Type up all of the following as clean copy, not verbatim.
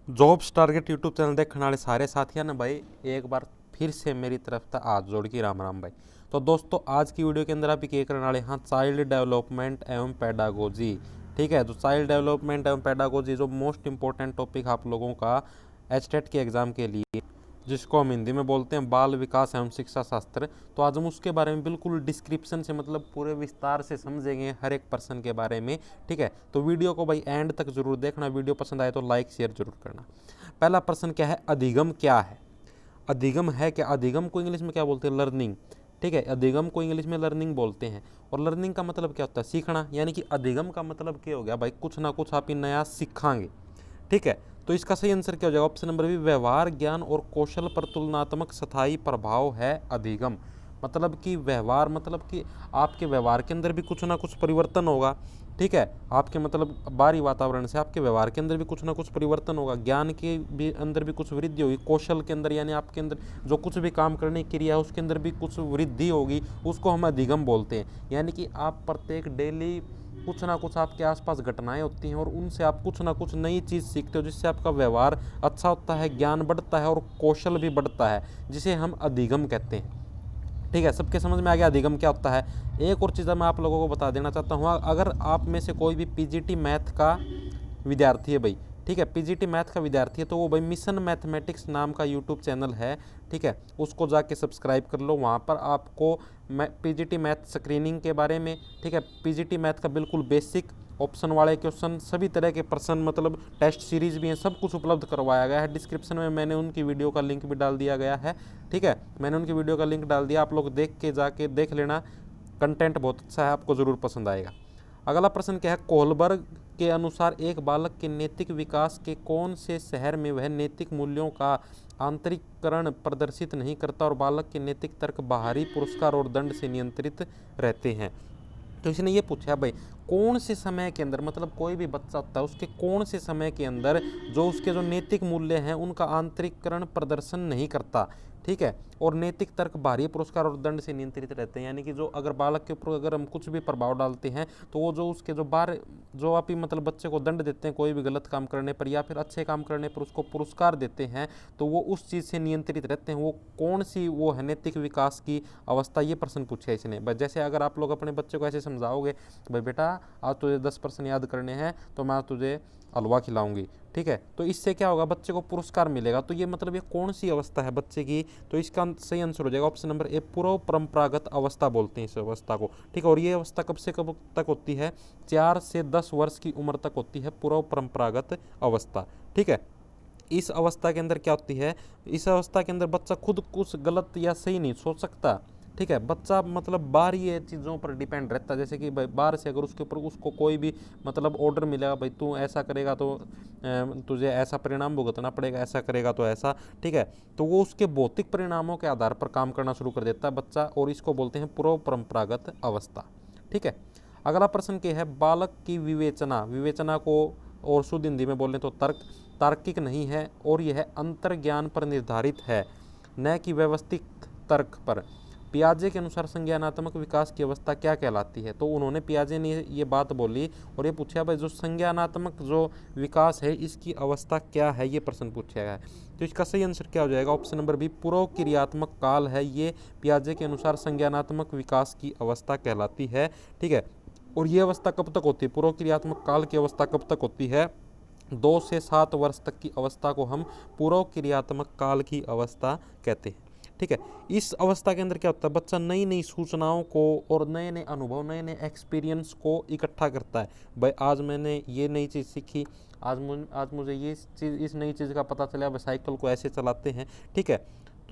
Jobs target YouTube channel देखने वाले सारे साथियों ने भाई एक बार फिर से मेरी तरफ से हाथ जोड़ के राम राम भाई। तो दोस्तों आज की वीडियो के अंदर आप ये करने वाले हैं चाइल्ड डेवलपमेंट एवं पेडागोजी। ठीक है, तो चाइल्ड डेवलपमेंट एवं पेडागोजी जो मोस्ट इंपॉर्टेंट टॉपिक आप लोगों का एचटेट के एग्जाम के लिए, जिसको हम हिंदी में बोलते हैं बाल विकास एवं शिक्षा शास्त्र। तो आज हम उसके बारे में बिल्कुल डिस्क्रिप्शन से मतलब पूरे विस्तार से समझेंगे हर एक पर्सन के बारे में। ठीक है, तो वीडियो को भाई एंड तक जरूर देखना, वीडियो पसंद आए तो लाइक शेयर जरूर करना। पहला प्रश्न क्या है, अधिगम क्या है? अधिगम है क्या? अधिगम को इंग्लिश में क्या बोलते हैं? लर्निंग। ठीक है, अधिगम को इंग्लिश में लर्निंग बोलते हैं। और लर्निंग का मतलब क्या होता है? सीखना। यानी कि अधिगम का मतलब क्या हो गया भाई, कुछ ना कुछ आप नया सीखांगे। ठीक है, तो इसका सही आंसर क्या हो जाएगा? ऑप्शन नंबर बी, व्यवहार ज्ञान और कौशल पर तुलनात्मक स्थायी प्रभाव है अधिगम। मतलब कि व्यवहार, मतलब कि आपके व्यवहार के अंदर भी कुछ ना कुछ परिवर्तन होगा। ठीक है, आपके मतलब बाहरी वातावरण से आपके व्यवहार के अंदर भी कुछ ना कुछ परिवर्तन होगा, ज्ञान के भी अंदर भी कुछ वृद्धि होगी, कौशल के अंदर यानी आपके अंदर जो कुछ भी काम करने की क्रिया है उसके अंदर भी कुछ वृद्धि होगी, उसको हम अधिगम बोलते हैं। यानी कि आप प्रत्येक डेली कुछ ना कुछ आपके आसपास घटनाएं होती हैं और उनसे आप कुछ ना कुछ नई चीज़ सीखते हो, जिससे आपका व्यवहार अच्छा होता है, ज्ञान बढ़ता है और कौशल भी बढ़ता है, जिसे हम अधिगम कहते हैं। ठीक है, सबके समझ में आ गया अधिगम क्या होता है? एक और चीज़ मैं आप लोगों को बता देना चाहता हूँ, अगर आप में से कोई भी पीजीटी मैथ का विद्यार्थी है भाई, ठीक है, पीजीटी मैथ का विद्यार्थी है, तो वो भाई मिशन मैथमेटिक्स नाम का यूट्यूब चैनल है। ठीक है, उसको जाके सब्सक्राइब कर लो, वहाँ पर आपको पीजीटी मैथ स्क्रीनिंग के बारे में, ठीक है, पीजीटी मैथ का बिल्कुल बेसिक ऑप्शन वाले क्वेश्चन, सभी तरह के प्रश्न, मतलब टेस्ट सीरीज भी हैं, सब कुछ उपलब्ध करवाया गया है। डिस्क्रिप्शन में मैंने उनकी वीडियो का लिंक भी डाल दिया गया है। ठीक है, मैंने उनकी वीडियो का लिंक डाल दिया, आप लोग देख के जाके देख लेना, कंटेंट बहुत अच्छा है, आपको ज़रूर पसंद आएगा। अगला प्रश्न क्या है, कोहलबर्ग के अनुसार एक बालक के नैतिक विकास के कौन से शहर में वह नैतिक मूल्यों का आंतरिकरण प्रदर्शित नहीं करता और बालक के नैतिक तर्क बाहरी पुरस्कार और दंड से नियंत्रित रहते हैं? तो इसने ये पूछा भाई कौन से समय के अंदर, मतलब कोई भी बच्चा होता है उसके कौन से समय के अंदर जो उसके जो नैतिक मूल्य हैं उनका आंतरिकरण प्रदर्शन नहीं करता। ठीक है, और नैतिक तर्क बाहरी पुरस्कार और दंड से नियंत्रित रहते हैं। यानी कि जो अगर बालक के ऊपर अगर हम कुछ भी प्रभाव डालते हैं तो वो जो उसके जो बाहर जो आप ही मतलब बच्चे को दंड देते हैं कोई भी गलत काम करने पर या फिर अच्छे काम करने पर उसको पुरस्कार देते हैं, तो वो उस चीज़ से नियंत्रित रहते हैं। वो कौन सी वो है नैतिक विकास की अवस्था, ये प्रश्न पूछा है इसने। जैसे अगर आप लोग अपने बच्चे को ऐसे समझाओगे भाई बेटा आज तुझे 10% याद करने हैं तो मैं तुझे हलवा खिलाऊंगी, ठीक है, तो इससे क्या होगा, बच्चे को पुरस्कार मिलेगा। तो ये मतलब ये कौन सी अवस्था है बच्चे की? तो इसका सही आंसर हो जाएगा ऑप्शन नंबर ए, पूर्व परंपरागत अवस्था बोलते हैं इस अवस्था को। ठीक है, और ये अवस्था कब से कब तक होती है? 4 से 10 वर्ष की उम्र तक होती है पूर्व परंपरागत अवस्था। ठीक है, इस अवस्था के अंदर क्या होती है, इस अवस्था के अंदर बच्चा खुद कुछ गलत या सही नहीं सोच सकता। ठीक है, बच्चा मतलब बाहरी ये चीज़ों पर डिपेंड रहता है, जैसे कि भाई बाहर से अगर उसके ऊपर उसको कोई भी मतलब ऑर्डर मिलेगा, भाई तू ऐसा करेगा तो तुझे ऐसा परिणाम भुगतना पड़ेगा, ऐसा करेगा तो ऐसा। ठीक है, तो वो उसके भौतिक परिणामों के आधार पर काम करना शुरू कर देता है बच्चा, और इसको बोलते हैं पूर्व परंपरागत अवस्था। ठीक है, अगला प्रश्न क्या है, बालक की विवेचना, विवेचना को और शुद्ध हिंदी में बोलें तो तर्क, तार्किक नहीं है और यह अंतर्ज्ञान पर निर्धारित है, न कि व्यवस्थित तर्क पर। पियाजे के अनुसार संज्ञानात्मक विकास की अवस्था क्या कहलाती है? तो उन्होंने पियाजे ने ये बात बोली और ये पूछा भाई जो संज्ञानात्मक जो विकास है इसकी अवस्था क्या है, ये प्रश्न पूछा गया है। तो इसका सही आंसर क्या हो जाएगा? ऑप्शन नंबर बी, पूर्व क्रियात्मक काल है, ये पियाजे के अनुसार संज्ञानात्मक विकास की अवस्था कहलाती है। ठीक है, और ये अवस्था कब तक होती है? पूर्व क्रियात्मक काल की अवस्था कब तक होती है? 2 से 7 वर्ष तक की अवस्था को हम पूर्व क्रियात्मक काल की अवस्था कहते हैं। ठीक है, इस अवस्था के अंदर क्या होता है, बच्चा नई नई सूचनाओं को और नए नए अनुभव, नए नए एक्सपीरियंस को इकट्ठा करता है। भाई आज मैंने ये नई चीज़ सीखी, आज मुझे ये चीज़, इस नई चीज़ का पता चला, साइकिल को ऐसे चलाते हैं। ठीक है,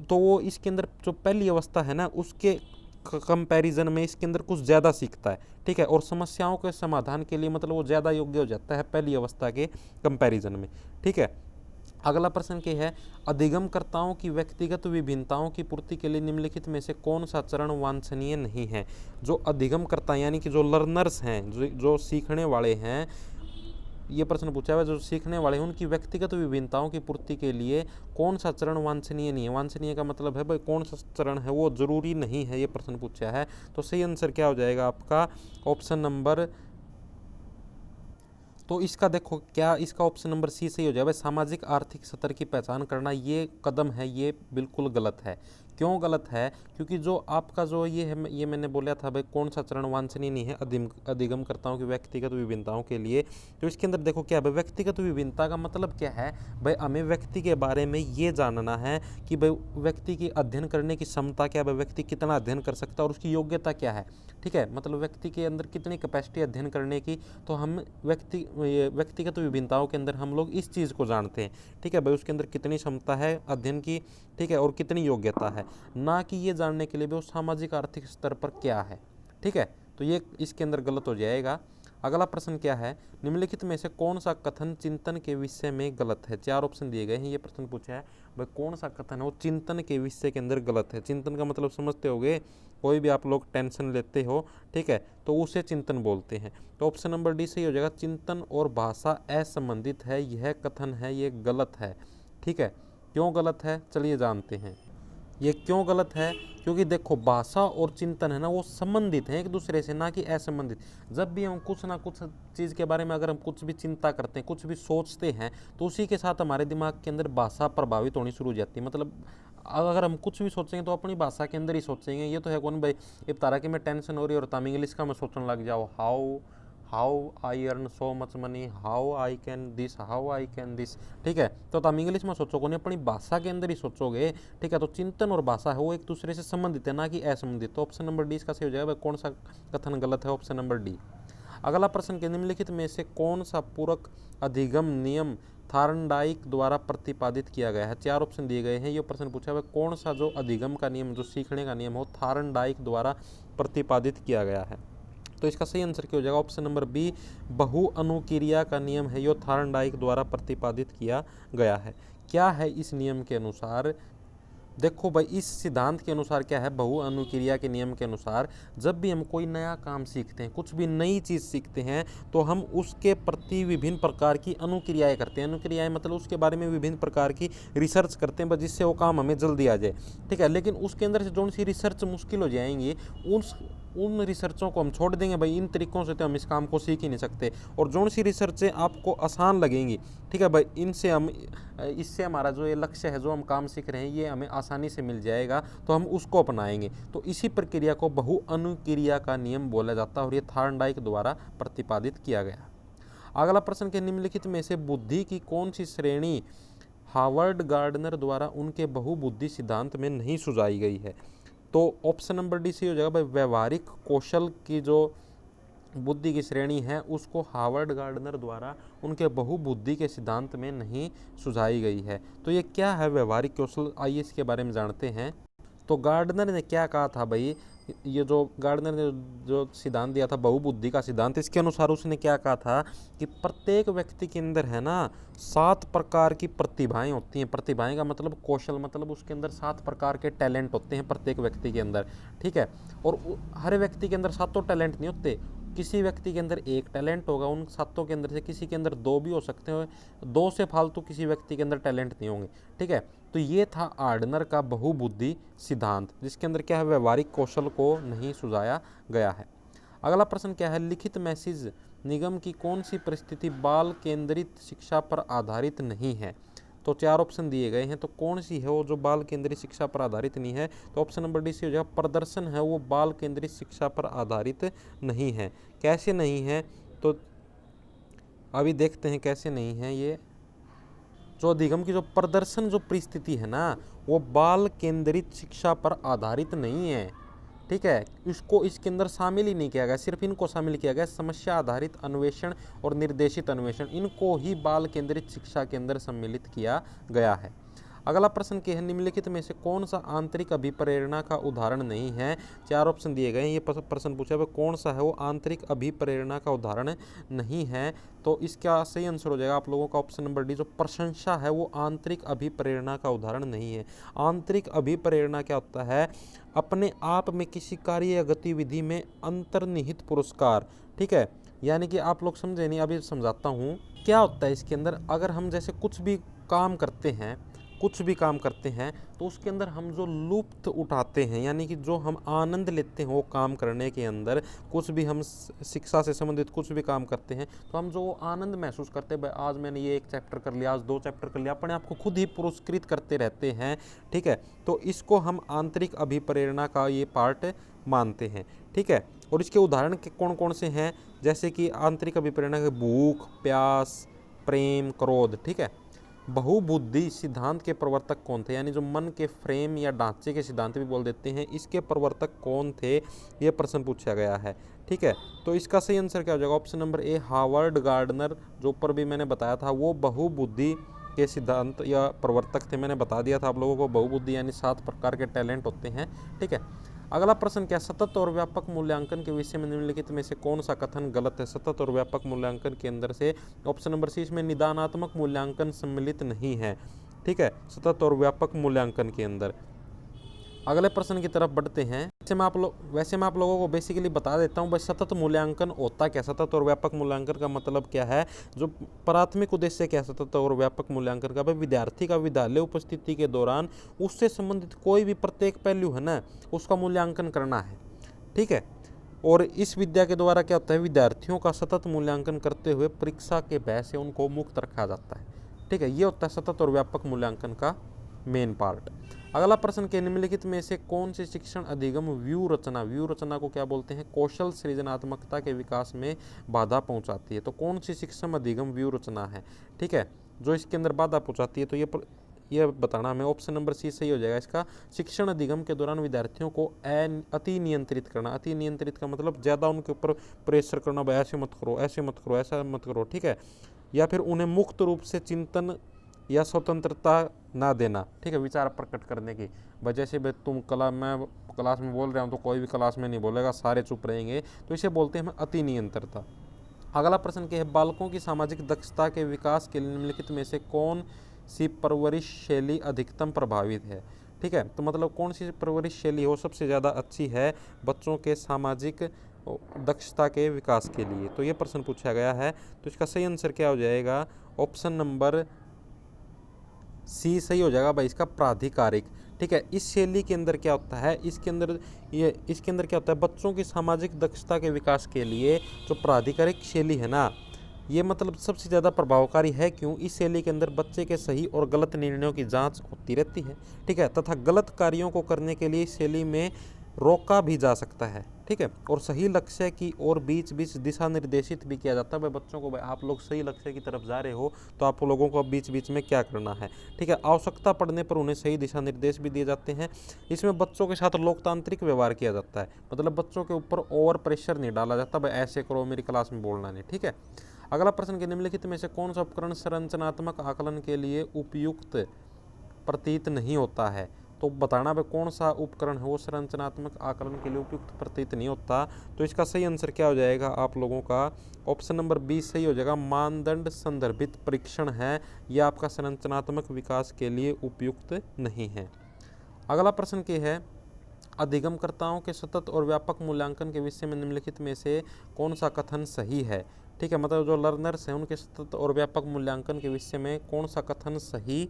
तो वो इसके अंदर जो पहली अवस्था है ना उसके कंपैरिजन में इसके अंदर कुछ ज़्यादा सीखता है। ठीक है, और समस्याओं के समाधान के लिए मतलब वो ज़्यादा योग्य हो जाता है पहली अवस्था के कंपैरिजन में। ठीक है, अगला प्रश्न क्या है, अधिगमकर्ताओं की व्यक्तिगत विभिन्नताओं की पूर्ति के लिए निम्नलिखित में से कौन सा चरण वांछनीय नहीं है? जो अधिगमकर्ता यानी कि जो लर्नर्स हैं, जो सीखने वाले हैं, ये प्रश्न पूछा है जो सीखने वाले हैं उनकी व्यक्तिगत विभिन्नताओं की पूर्ति के लिए कौन सा चरण वांछनीय नहीं है? वांछनीय का मतलब है भाई कौन सा चरण है वो जरूरी नहीं है, ये प्रश्न पूछा है। तो सही आंसर क्या हो जाएगा आपका? ऑप्शन नंबर तो इसका देखो क्या इसका ऑप्शन नंबर सी सही हो जाए भाई। सामाजिक आर्थिक स्तर की पहचान करना ये कदम है ये बिल्कुल गलत है। क्यों गलत है? क्योंकि जो आपका जो ये है, ये मैंने बोला था भाई कौन सा चरण वांछनीय नहीं है अधिगमकर्ताओं की व्यक्तिगत विभिन्नताओं के लिए। तो इसके अंदर देखो क्या है, व्यक्तिगत विभिन्नता का मतलब क्या है भाई, हमें व्यक्ति के बारे में ये जानना है कि भाई व्यक्ति की अध्ययन करने की क्षमता क्या है, व्यक्ति कितना अध्ययन कर सकता है और उसकी योग्यता क्या है। ठीक है, मतलब व्यक्ति के अंदर कितनी कैपेसिटी अध्ययन करने की। तो हम व्यक्तिगत विभिन्नताओं के अंदर हम लोग इस चीज़ को जानते हैं। ठीक है भाई, उसके अंदर कितनी क्षमता है अध्ययन की, ठीक है, और कितनी योग्यता है, ना कि ये जानने के लिए भी वो सामाजिक आर्थिक स्तर पर क्या है। ठीक है, तो ये इसके अंदर गलत हो जाएगा। अगला प्रश्न क्या है, निम्नलिखित में से कौन सा कथन चिंतन के विषय में गलत है। 4 ऑप्शन दिए गए हैं, ये प्रश्न पूछा है भाई कौन सा कथन है वो चिंतन के विषय के अंदर गलत है। चिंतन का मतलब समझते होगे, कोई भी आप लोग टेंशन लेते हो, ठीक है, तो उसे चिंतन बोलते हैं। तो ऑप्शन नंबर डी सही हो जाएगा। चिंतन और भाषा असंबंधित है, यह कथन है ये गलत है। ठीक है, क्यों गलत है चलिए जानते हैं। ये क्यों गलत है? क्योंकि देखो भाषा और चिंतन है ना वो संबंधित हैं एक दूसरे से, ना कि असंबंधित। जब भी हम कुछ ना कुछ चीज़ के बारे में अगर हम कुछ भी चिंता करते हैं, कुछ भी सोचते हैं, तो उसी के साथ हमारे दिमाग के अंदर भाषा प्रभावित होनी शुरू हो जाती है। मतलब अगर हम कुछ भी सोचेंगे तो अपनी भाषा के अंदर ही सोचेंगे। ये तो है कौन भाई, इब तारा कि मैं टेंशन हो रही है और तुम इंग्लिश का मैं सोचने लग जाओ, how I earn so much money, how I can this. ठीक है, तो तुम इंग्लिश में सोचोगे नहीं, अपनी भाषा के अंदर ही सोचोगे। ठीक है, तो चिंतन और भाषा है वो एक दूसरे से संबंधित है, ना कि असंबंधित। तो ऑप्शन नंबर डी इसका सही हो जाएगा। कौन सा कथन गलत है? Option number D. अगला प्रश्न के निम्नलिखित में से कौन सा पूरक अधिगम नियम थार्नडाइक द्वारा प्रतिपादित किया गया है। 4 ऑप्शन दिए गए हैं, ये प्रश्न पूछा है कौन सा जो अधिगम का नियम, जो सीखने का नियम हो, थार्नडाइक द्वारा प्रतिपादित किया गया है। तो इसका सही आंसर क्या हो जाएगा? ऑप्शन नंबर बी, बहु अनुक्रिया का नियम है, यो थार्नडाइक द्वारा प्रतिपादित किया गया है। क्या है इस नियम के अनुसार? देखो भाई, इस सिद्धांत के अनुसार क्या है, बहु अनुक्रिया के नियम के अनुसार जब भी हम कोई नया काम सीखते हैं, कुछ भी नई चीज़ सीखते हैं, तो हम उसके प्रति विभिन्न प्रकार की अनुक्रियाएं करते हैं। अनुक्रियाएं मतलब उसके बारे में विभिन्न प्रकार की रिसर्च करते हैं जिससे वो काम हमें जल्दी आ जाए। ठीक है, लेकिन उसके अंदर से जो सी रिसर्च मुश्किल हो जाएंगी उन रिसर्चों को हम छोड़ देंगे भाई। इन तरीकों से तो हम इस काम को सीख ही नहीं सकते। और जो सी रिसर्चें आपको आसान लगेंगी, ठीक है भाई, इससे हमारा जो ये लक्ष्य है, जो हम काम सीख रहे हैं, ये हमें आसानी से मिल जाएगा, तो हम उसको अपनाएंगे। तो इसी प्रक्रिया को बहु अनुक्रिया का नियम बोला जाता है और ये थार्नडाइक द्वारा प्रतिपादित किया गया। अगला प्रश्न के निम्नलिखित में से बुद्धि की कौन सी श्रेणी हार्वर्ड गार्डनर द्वारा उनके बहुबुद्धि सिद्धांत में नहीं सुझाई गई है। तो ऑप्शन नंबर डी सही हो जाएगा भाई। व्यवहारिक कौशल की जो बुद्धि की श्रेणी है उसको हार्वर्ड गार्डनर द्वारा उनके बहुबुद्धि के सिद्धांत में नहीं सुझाई गई है। तो ये क्या है व्यवहारिक कौशल, आइए इसके बारे में जानते हैं। तो गार्डनर ने क्या कहा था भाई, ये जो गार्डनर ने जो सिद्धांत दिया था बहुबुद्धि का सिद्धांत, इसके अनुसार उसने क्या कहा था कि प्रत्येक व्यक्ति के अंदर है ना 7 प्रकार की प्रतिभाएं होती हैं। प्रतिभाएं का मतलब कौशल, मतलब उसके अंदर 7 प्रकार के टैलेंट होते हैं प्रत्येक व्यक्ति के अंदर। ठीक है, और हर व्यक्ति के अंदर 7 टैलेंट नहीं होते, किसी व्यक्ति के अंदर 1 टैलेंट होगा, उन 7 के अंदर से किसी के अंदर 2 भी हो सकते हैं, 2 से फालतू किसी व्यक्ति के अंदर टैलेंट नहीं होंगे। ठीक है, तो ये था गार्डनर का बहुबुद्धि सिद्धांत, जिसके अंदर क्या है, व्यवहारिक कौशल को नहीं सुझाया गया है। अगला प्रश्न क्या है, लिखित मैसेज निगम की कौन सी परिस्थिति बाल केंद्रित शिक्षा पर आधारित नहीं है। तो 4 ऑप्शन दिए गए हैं, तो कौन सी है वो जो बाल केंद्रित शिक्षा पर आधारित नहीं है। तो ऑप्शन नंबर डी सी हो जाएगा। प्रदर्शन है वो बाल केंद्रित शिक्षा पर आधारित नहीं है। कैसे नहीं है, तो अभी देखते हैं कैसे नहीं है। ये जो अधिगम की जो प्रदर्शन जो परिस्थिति है ना, वो बाल केंद्रित शिक्षा पर आधारित नहीं है। ठीक है, इसको इसके अंदर शामिल ही नहीं किया गया, सिर्फ इनको शामिल किया गया। समस्या आधारित अन्वेषण और निर्देशित अन्वेषण, इनको ही बाल केंद्रित शिक्षा के अंदर सम्मिलित किया गया है। अगला प्रश्न क्या है, निम्नलिखित में से कौन सा आंतरिक अभिप्रेरणा का उदाहरण नहीं है। 4 ऑप्शन दिए गए हैं, ये प्रश्न पूछा है कौन सा है वो आंतरिक अभिप्रेरणा का उदाहरण नहीं है। तो इसका सही आंसर हो जाएगा आप लोगों का ऑप्शन नंबर डी, जो प्रशंसा है वो आंतरिक अभिप्रेरणा का उदाहरण नहीं है। आंतरिक अभिप्रेरणा क्या होता है, अपने आप में किसी कार्य या गतिविधि में अंतर्निहित पुरस्कार। ठीक है, यानी कि आप लोग समझे नहीं, अभी समझाता हूँ क्या होता है इसके अंदर। अगर हम जैसे कुछ भी काम करते हैं कुछ भी काम करते हैं तो उसके अंदर हम जो लुत्फ उठाते हैं, यानी कि जो हम आनंद लेते हैं वो काम करने के अंदर, कुछ भी हम शिक्षा से संबंधित कुछ भी काम करते हैं तो हम जो आनंद महसूस करते हैं, भाई आज मैंने ये 1 चैप्टर कर लिया, आज 2 चैप्टर कर लिया, अपने आप को खुद ही पुरस्कृत करते रहते हैं। ठीक है, तो इसको हम आंतरिक अभिप्रेरणा का ये पार्ट मानते हैं। ठीक है, और इसके उदाहरण के कौन कौन से हैं, जैसे कि आंतरिक अभिप्रेरणा के भूख, प्यास, प्रेम, क्रोध। ठीक है, बहुबुद्धि सिद्धांत के प्रवर्तक कौन थे, यानी जो मन के फ्रेम या ढांचे के सिद्धांत भी बोल देते हैं, इसके प्रवर्तक कौन थे, ये प्रश्न पूछा गया है। ठीक है, तो इसका सही आंसर क्या हो जाएगा, option number A Harvard gardener, जो ऊपर भी मैंने बताया था, वो बहुबुद्धि के सिद्धांत या प्रवर्तक थे। मैंने बता दिया था आप लोगों को, बहुबुद्धि यानी 7 प्रकार के टैलेंट होते हैं। ठीक है, अगला प्रश्न क्या, सतत और व्यापक मूल्यांकन के विषय में निम्नलिखित में से कौन सा कथन गलत है। सतत और व्यापक मूल्यांकन के अंदर से ऑप्शन नंबर सी, इसमें निदानात्मक मूल्यांकन सम्मिलित नहीं है। ठीक है, सतत और व्यापक मूल्यांकन के अंदर। अगले प्रश्न की तरफ बढ़ते हैं। वैसे मैं आप लोगों को बेसिकली बता देता हूँ भाई सतत मूल्यांकन होता क्या, सतत और व्यापक मूल्यांकन का मतलब क्या है। जो प्राथमिक उद्देश्य क्या है सतत और व्यापक मूल्यांकन का, भाई विद्यार्थी का विद्यालय उपस्थिति के दौरान उससे संबंधित कोई भी प्रत्येक पहलू है ना, उसका मूल्यांकन करना है। ठीक है, और इस विद्या के द्वारा क्या होता है, विद्यार्थियों का सतत मूल्यांकन करते हुए परीक्षा के भय से उनको मुक्त रखा जाता है। ठीक है, ये होता है सतत और व्यापक मूल्यांकन का मेन पार्ट। अगला प्रश्न के निम्नलिखित में से कौन सी शिक्षण अधिगम व्यू रचना को क्या बोलते हैं, कौशल सृजनात्मकता के विकास में बाधा पहुंचाती है। तो कौन सी शिक्षण अधिगम व्यू रचना है, ठीक है, जो इसके अंदर बाधा पहुंचाती है, तो ये बताना हमें। ऑप्शन नंबर सी सही हो जाएगा इसका। शिक्षण अधिगम के दौरान विद्यार्थियों को अति नियंत्रित करना। अति नियंत्रित का मतलब ज़्यादा उनके ऊपर प्रेशर करना, भाई ऐसे मत करो, ऐसे मत करो, ऐसा मत करो। ठीक है, या फिर उन्हें मुक्त रूप से चिंतन या स्वतंत्रता ना देना। ठीक है, विचार प्रकट करने की वजह से, भाई तुम मैं क्लास में बोल रहा हूँ तो कोई भी क्लास में नहीं बोलेगा, सारे चुप रहेंगे, तो इसे बोलते हैं हम अति नियंत्रता। अगला प्रश्न क्या है, बालकों की सामाजिक दक्षता के विकास के लिए निम्नलिखित में से कौन सी परवरिश शैली अधिकतम प्रभावित है। ठीक है, तो मतलब कौन सी परवरिश शैली हो सबसे ज़्यादा अच्छी है बच्चों के सामाजिक दक्षता के विकास के लिए, तो ये प्रश्न पूछा गया है। तो इसका सही आंसर क्या हो जाएगा, ऑप्शन नंबर सी सही हो जाएगा भाई इसका, प्राधिकारिक। ठीक है, इस शैली के अंदर क्या होता है, इसके अंदर क्या होता है, बच्चों की सामाजिक दक्षता के विकास के लिए जो प्राधिकारिक शैली है ना, ये मतलब सबसे ज़्यादा प्रभावकारी है। क्यों, इस शैली के अंदर बच्चे के सही और गलत निर्णयों की जांच होती रहती है। ठीक है, तथा गलत कार्यों को करने के लिए इस शैली में रोका भी जा सकता है। ठीक है, और सही लक्ष्य की ओर बीच बीच दिशा निर्देशित भी किया जाता है। भाई बच्चों को, भाई आप लोग सही लक्ष्य की तरफ जा रहे हो तो आप लोगों को बीच बीच में क्या करना है। ठीक है, आवश्यकता पड़ने पर उन्हें सही दिशा निर्देश भी दिए जाते हैं। इसमें बच्चों के साथ लोकतांत्रिक व्यवहार किया जाता है, मतलब बच्चों के ऊपर ओवर प्रेशर नहीं डाला जाता, भाई ऐसे करो, मेरी क्लास में बोलना नहीं। ठीक है, अगला प्रश्न के निम्नलिखित में से कौन सा उपकरण संरचनात्मक आकलन के लिए उपयुक्त प्रतीत नहीं होता है। तो बताना भाई कौन सा उपकरण है वो संरचनात्मक आकलन के लिए उपयुक्त प्रतीत नहीं होता। तो इसका सही आंसर क्या हो जाएगा आप लोगों का, ऑप्शन नंबर बी सही हो जाएगा, मानदंड संदर्भित परीक्षण है, यह आपका संरचनात्मक विकास के लिए उपयुक्त नहीं है। अगला प्रश्न क्या है, अधिगमकर्ताओं के सतत और व्यापक मूल्यांकन के विषय में निम्नलिखित में से कौन सा कथन सही है। ठीक है, मतलब जो लर्नर्स हैं उनके सतत और व्यापक मूल्यांकन के विषय में कौन सा कथन सही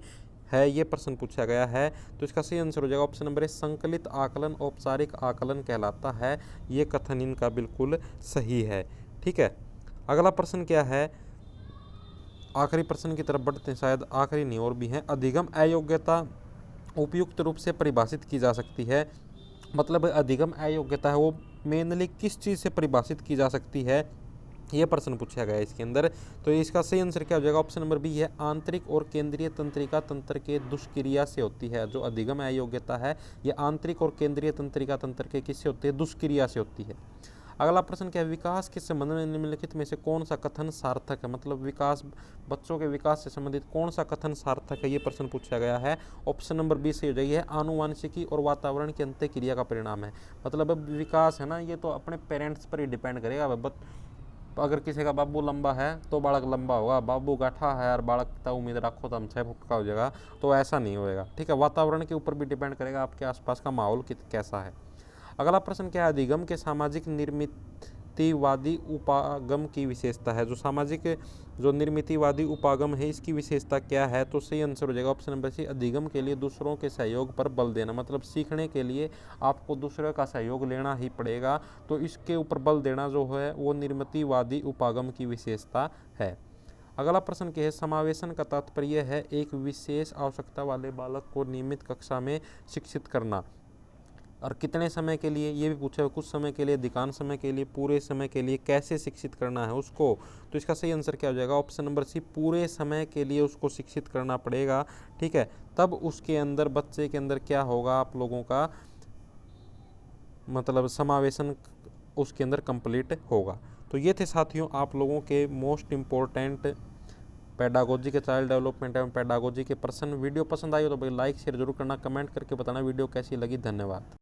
है, ये प्रश्न पूछा गया है। तो इसका सही आंसर हो जाएगा ऑप्शन नंबर ए, संकलित आकलन औपचारिक आकलन कहलाता है, ये कथन इनका बिल्कुल सही है। ठीक है, अगला प्रश्न क्या है, आखिरी प्रश्न की तरफ बढ़ते हैं, शायद आखिरी नहीं और भी हैं। अधिगम अयोग्यता उपयुक्त रूप से परिभाषित की जा सकती है, मतलब अधिगम अयोग्यता है वो मेनली किस चीज़ से परिभाषित की जा सकती है, ये प्रश्न पूछा गया है इसके अंदर। तो इसका सही आंसर क्या हो जाएगा, ऑप्शन नंबर बी है, आंतरिक और केंद्रीय तंत्रिका तंत्र के दुष्क्रिया से होती है। जो अधिगम अयोग्यता है ये आंतरिक और केंद्रीय तंत्रिका तंत्र के किससे होती है, दुष्क्रिया से होती है। अगला प्रश्न क्या है, विकास के संबंध में निम्नलिखित में से कौन सा कथन सार्थक है, मतलब विकास, बच्चों के विकास से संबंधित कौन सा कथन सार्थक है, ये प्रश्न पूछा गया है। ऑप्शन नंबर बी सही हो जाएगी, है आनुवांशिकी और वातावरण की अंतःक्रिया का परिणाम है। मतलब अब विकास है ना, ये तो अपने पेरेंट्स पर ही डिपेंड करेगा। अगर किसी का बाबू लंबा है तो बालक लंबा होगा, बाबू गाठा है और बालक की उम्मीद रखो तो हम 6 फुट का हो जाएगा, तो ऐसा नहीं होएगा। ठीक है, वातावरण के ऊपर भी डिपेंड करेगा, आपके आसपास का माहौल कैसा है। अगला प्रश्न क्या है, अधिगम के सामाजिक निर्मित निर्मितिवादी उपागम की विशेषता है। जो सामाजिक जो निर्मितिवादी उपागम है इसकी विशेषता क्या है? तो सही आंसर हो जाएगा ऑप्शन नंबर सी, अधिगम के लिए दूसरों के सहयोग पर बल देना। मतलब सीखने के लिए आपको दूसरे का सहयोग लेना ही पड़ेगा, तो इसके ऊपर बल देना जो है वो निर्मितिवादी उपागम की विशेषता है। अगला प्रश्न क्या है? समावेशन का तात्पर्य है एक विशेष आवश्यकता वाले बालक को नियमित कक्षा में शिक्षित करना। और कितने समय के लिए ये भी पूछा है, कुछ समय के लिए, अधिकांश समय के लिए, पूरे समय के लिए, कैसे शिक्षित करना है उसको। तो इसका सही आंसर क्या हो जाएगा? ऑप्शन नंबर सी, पूरे समय के लिए उसको शिक्षित करना पड़ेगा। ठीक है, तब उसके अंदर, बच्चे के अंदर क्या होगा, आप लोगों का मतलब समावेशन उसके अंदर कंप्लीट होगा। तो ये थे साथियों आप लोगों के मोस्ट इम्पोर्टेंट पेडागोजी के, चाइल्ड डेवलपमेंट एवं पेडागोजी के प्रश्न। वीडियो पसंद आई हो तो भाई लाइक शेयर जरूर करना, कमेंट करके बताना वीडियो कैसी लगी। धन्यवाद।